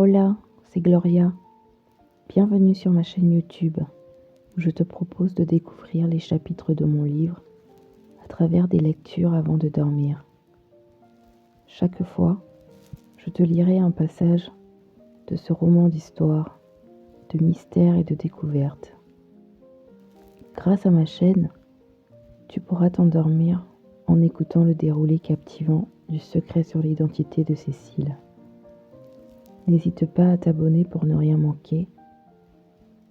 Hola, c'est Gloria. Bienvenue sur ma chaîne YouTube où je te propose de découvrir les chapitres de mon livre à travers des lectures avant de dormir. Chaque fois, je te lirai un passage de ce roman d'histoire, de mystère et de découverte. Grâce à ma chaîne, tu pourras t'endormir en écoutant le déroulé captivant du secret sur l'identité de Cécile. N'hésite pas à t'abonner pour ne rien manquer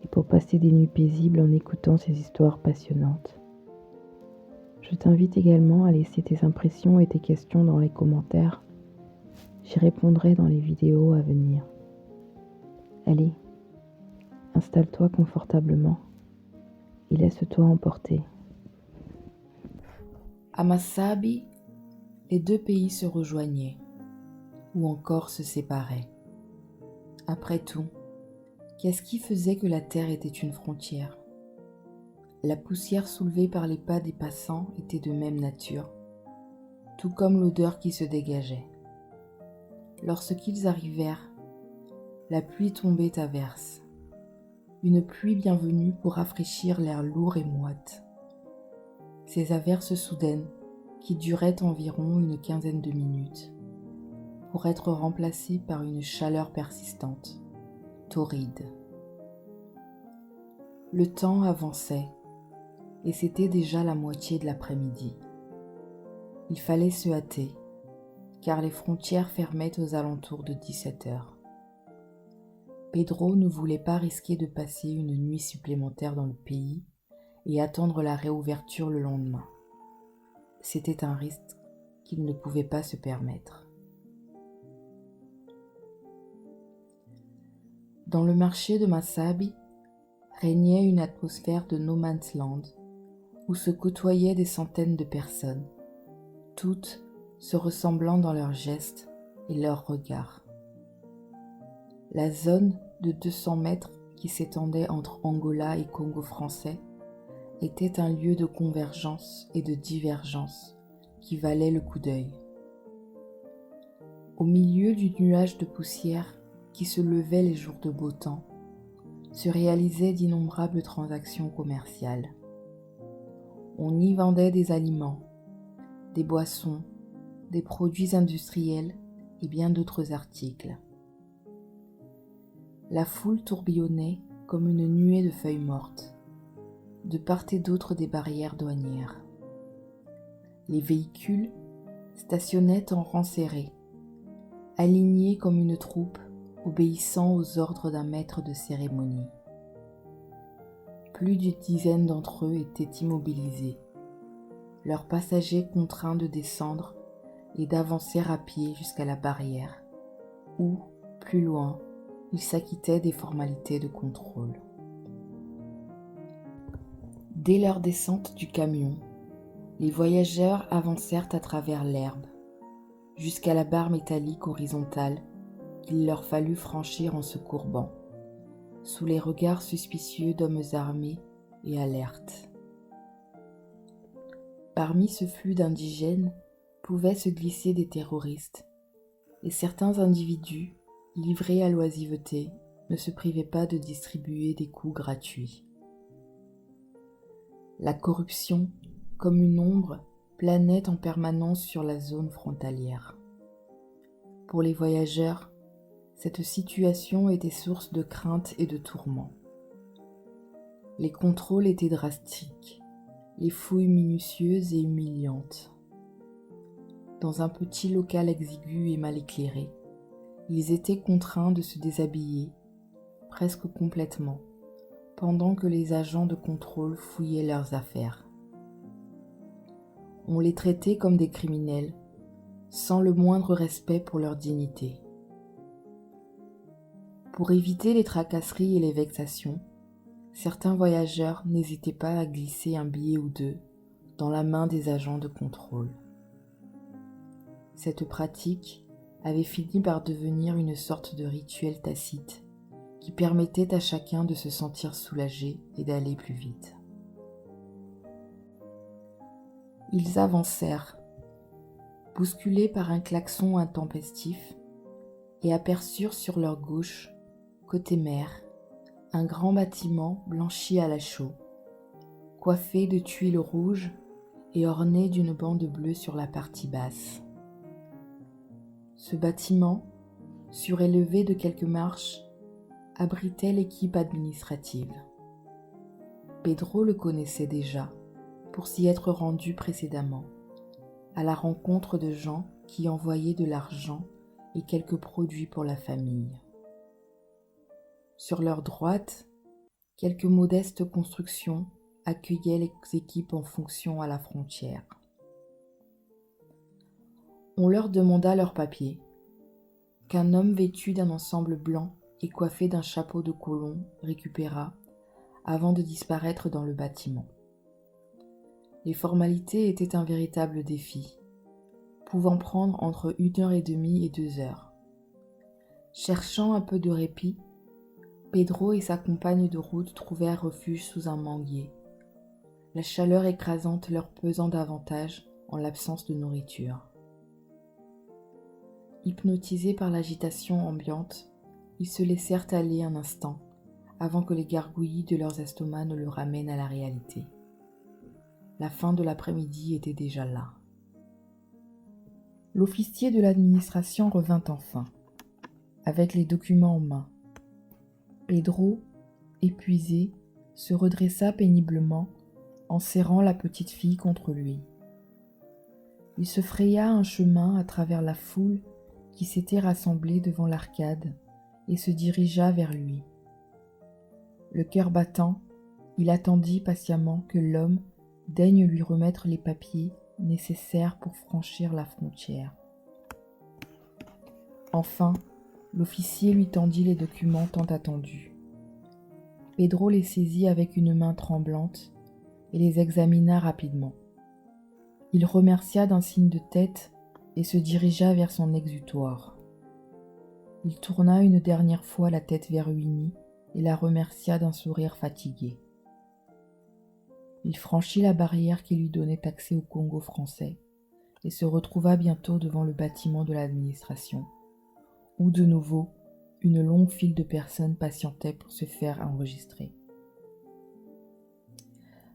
et pour passer des nuits paisibles en écoutant ces histoires passionnantes. Je t'invite également à laisser tes impressions et tes questions dans les commentaires. J'y répondrai dans les vidéos à venir. Allez, installe-toi confortablement et laisse-toi emporter. À Massabi, les deux pays se rejoignaient, ou encore se séparaient. Après tout, qu'est-ce qui faisait que la terre était une frontière? La poussière soulevée par les pas des passants était de même nature, tout comme l'odeur qui se dégageait. Lorsqu'ils arrivèrent, la pluie tombait à verse, une pluie bienvenue pour rafraîchir l'air lourd et moite. Ces averses soudaines, qui duraient environ une quinzaine de minutes, pour être remplacées par une chaleur persistante, torride. Le temps avançait, et c'était déjà la moitié de l'après-midi. Il fallait se hâter, car les frontières fermaient aux alentours de 17 heures. Pedro ne voulait pas risquer de passer une nuit supplémentaire dans le pays et attendre la réouverture le lendemain. C'était un risque qu'il ne pouvait pas se permettre. Dans le marché de Massabi régnait une atmosphère de no man's land où se côtoyaient des centaines de personnes, toutes se ressemblant dans leurs gestes et leurs regards. La zone de 200 mètres qui s'étendait entre Angola et Congo français était un lieu de convergence et de divergence qui valait le coup d'œil. Au milieu du nuage de poussière qui se levait les jours de beau temps, se réalisaient d'innombrables transactions commerciales. On y vendait des aliments, des boissons, des produits industriels et bien d'autres articles. La foule tourbillonnait comme une nuée de feuilles mortes, de part et d'autre des barrières douanières. Les véhicules stationnaient en rang serré, alignés comme une troupe obéissant aux ordres d'un maître de cérémonie. Plus d'une dizaine d'entre eux étaient immobilisés, leurs passagers contraints de descendre et d'avancer à pied jusqu'à la barrière, où, plus loin, ils s'acquittaient des formalités de contrôle. Dès leur descente du camion, les voyageurs avancèrent à travers l'herbe, jusqu'à la barre métallique horizontale qu'il leur fallut franchir en se courbant, sous les regards suspicieux d'hommes armés et alertes. Parmi ce flux d'indigènes pouvaient se glisser des terroristes, et certains individus, livrés à l'oisiveté, ne se privaient pas de distribuer des coups gratuits. La corruption, comme une ombre, planait en permanence sur la zone frontalière. Pour les voyageurs, cette situation était source de crainte et de tourments. Les contrôles étaient drastiques, les fouilles minutieuses et humiliantes. Dans un petit local exigu et mal éclairé, ils étaient contraints de se déshabiller, presque complètement, pendant que les agents de contrôle fouillaient leurs affaires. On les traitait comme des criminels, sans le moindre respect pour leur dignité. Pour éviter les tracasseries et les vexations, certains voyageurs n'hésitaient pas à glisser un billet ou deux dans la main des agents de contrôle. Cette pratique avait fini par devenir une sorte de rituel tacite qui permettait à chacun de se sentir soulagé et d'aller plus vite. Ils avancèrent, bousculés par un klaxon intempestif, et aperçurent sur leur gauche, côté mer, un grand bâtiment blanchi à la chaux, coiffé de tuiles rouges et orné d'une bande bleue sur la partie basse. Ce bâtiment, surélevé de quelques marches, abritait l'équipe administrative. Pedro le connaissait déjà, pour s'y être rendu précédemment, à la rencontre de gens qui envoyaient de l'argent et quelques produits pour la famille. Sur leur droite, quelques modestes constructions accueillaient les équipes en fonction à la frontière. On leur demanda leurs papiers, qu'un homme vêtu d'un ensemble blanc et coiffé d'un chapeau de colon récupéra avant de disparaître dans le bâtiment. Les formalités étaient un véritable défi, pouvant prendre entre 1h30 et 2 heures. Cherchant un peu de répit, Pedro et sa compagne de route trouvèrent refuge sous un manguier, la chaleur écrasante leur pesant davantage en l'absence de nourriture. Hypnotisés par l'agitation ambiante, ils se laissèrent aller un instant avant que les gargouillis de leurs estomacs ne le ramènent à la réalité. La fin de l'après-midi était déjà là. L'officier de l'administration revint enfin, avec les documents en main. Pedro, épuisé, se redressa péniblement en serrant la petite fille contre lui. Il se fraya un chemin à travers la foule qui s'était rassemblée devant l'arcade et se dirigea vers lui. Le cœur battant, il attendit patiemment que l'homme daigne lui remettre les papiers nécessaires pour franchir la frontière. Enfin, l'officier lui tendit les documents tant attendus. Pedro les saisit avec une main tremblante et les examina rapidement. Il remercia d'un signe de tête et se dirigea vers son exutoire. Il tourna une dernière fois la tête vers Winnie et la remercia d'un sourire fatigué. Il franchit la barrière qui lui donnait accès au Congo français et se retrouva bientôt devant le bâtiment de l'administration, où de nouveau une longue file de personnes patientait pour se faire enregistrer.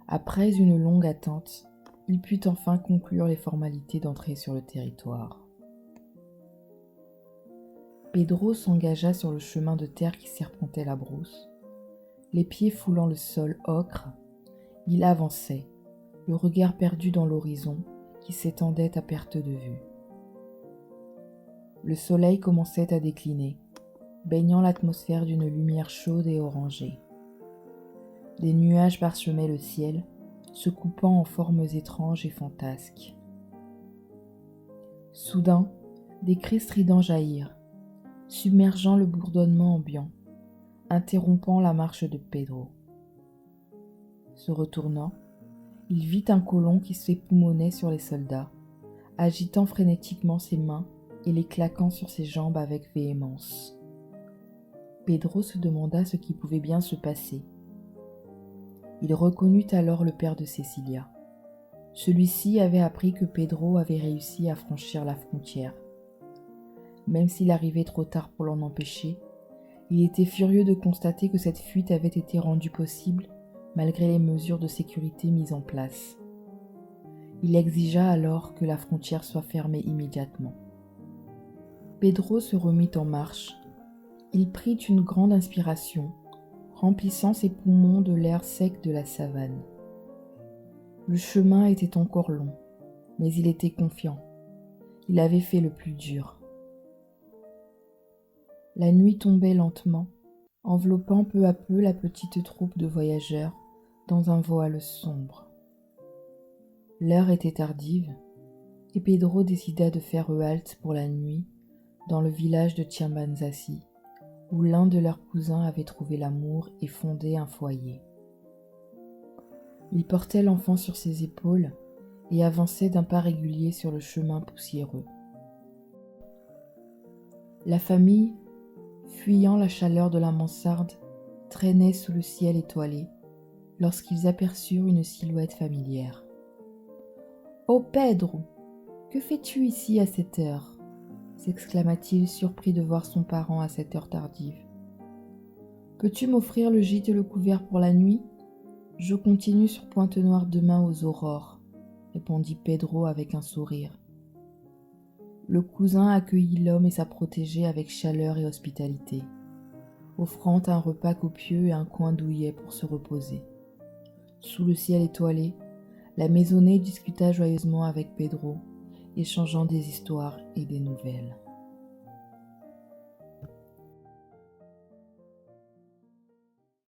Après une longue attente, il put enfin conclure les formalités d'entrée sur le territoire. Pedro s'engagea sur le chemin de terre qui serpentait la brousse. Les pieds foulant le sol ocre, il avançait, le regard perdu dans l'horizon qui s'étendait à perte de vue. Le soleil commençait à décliner, baignant l'atmosphère d'une lumière chaude et orangée. Des nuages parchemaient le ciel, se coupant en formes étranges et fantasques. Soudain, des cris stridents jaillirent, submergeant le bourdonnement ambiant, interrompant la marche de Pedro. Se retournant, il vit un colon qui s'époumonnait sur les soldats, agitant frénétiquement ses mains et les claquant sur ses jambes avec véhémence. Pedro se demanda ce qui pouvait bien se passer. Il reconnut alors le père de Cecilia. Celui-ci avait appris que Pedro avait réussi à franchir la frontière. Même s'il arrivait trop tard pour l'en empêcher, il était furieux de constater que cette fuite avait été rendue possible malgré les mesures de sécurité mises en place. Il exigea alors que la frontière soit fermée immédiatement. Pedro se remit en marche. Il prit une grande inspiration, remplissant ses poumons de l'air sec de la savane. Le chemin était encore long, mais il était confiant. Il avait fait le plus dur. La nuit tombait lentement, enveloppant peu à peu la petite troupe de voyageurs dans un voile sombre. L'heure était tardive, et Pedro décida de faire halte pour la nuit dans le village de Tiambanzassi, où l'un de leurs cousins avait trouvé l'amour et fondé un foyer. Il portait l'enfant sur ses épaules et avançait d'un pas régulier sur le chemin poussiéreux. La famille, fuyant la chaleur de la mansarde, traînait sous le ciel étoilé lorsqu'ils aperçurent une silhouette familière. « Oh Pedro, que fais-tu ici à cette heure » s'exclama-t-il, surpris de voir son parent à cette heure tardive. Peux-tu m'offrir le gîte et le couvert pour la nuit ? Je continue sur Pointe-Noire demain aux aurores, répondit Pedro avec un sourire. Le cousin accueillit l'homme et sa protégée avec chaleur et hospitalité, offrant un repas copieux et un coin douillet pour se reposer. Sous le ciel étoilé, la maisonnée discuta joyeusement avec Pedro, échangeant des histoires et des nouvelles.